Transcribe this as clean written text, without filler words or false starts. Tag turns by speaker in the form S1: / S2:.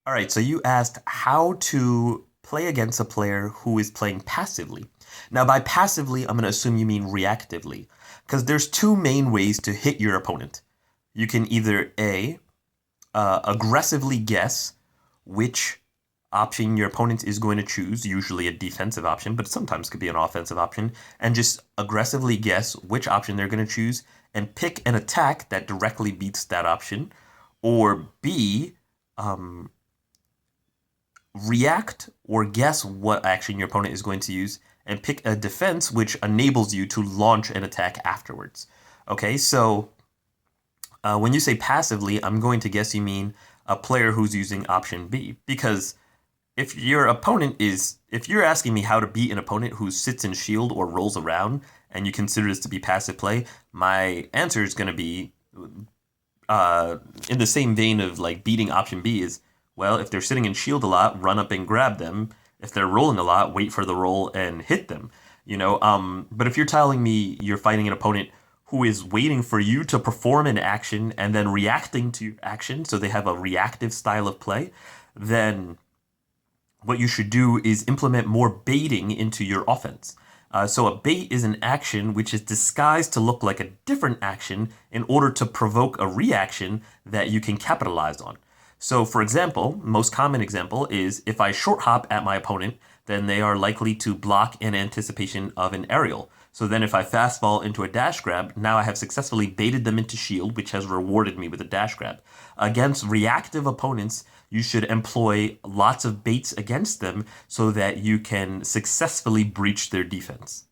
S1: All right, so you asked how to play against a player who is playing passively. Now, by passively, I'm going to assume you mean reactively, because there's two main ways to hit your opponent. You can either A, aggressively guess which option your opponent is going to choose, usually a defensive option, but sometimes could be an offensive option, and just aggressively guess which option they're going to choose and pick an attack that directly beats that option. Or B, um, react or guess what action your opponent is going to use and pick a defense which enables you to launch an attack afterwards. Okay, so when you say passively, I'm going to guess you mean a player who's using option B. Because if you're asking me how to beat an opponent who sits in shield or rolls around and you consider this to be passive play, my answer is going to be in the same vein of like beating option B is, well, if they're sitting in shield a lot, run up and grab them. If they're rolling a lot, wait for the roll and hit them. But if you're telling me you're fighting an opponent who is waiting for you to perform an action and then reacting to your action, so they have a reactive style of play, then what you should do is implement more baiting into your offense. So a bait is an action which is disguised to look like a different action in order to provoke a reaction that you can capitalize on. So for example, most common example is if I short hop at my opponent, then they are likely to block in anticipation of an aerial. So then if I fastball into a dash grab, now I have successfully baited them into shield, which has rewarded me with a dash grab. Against reactive opponents, you should employ lots of baits against them so that you can successfully breach their defense.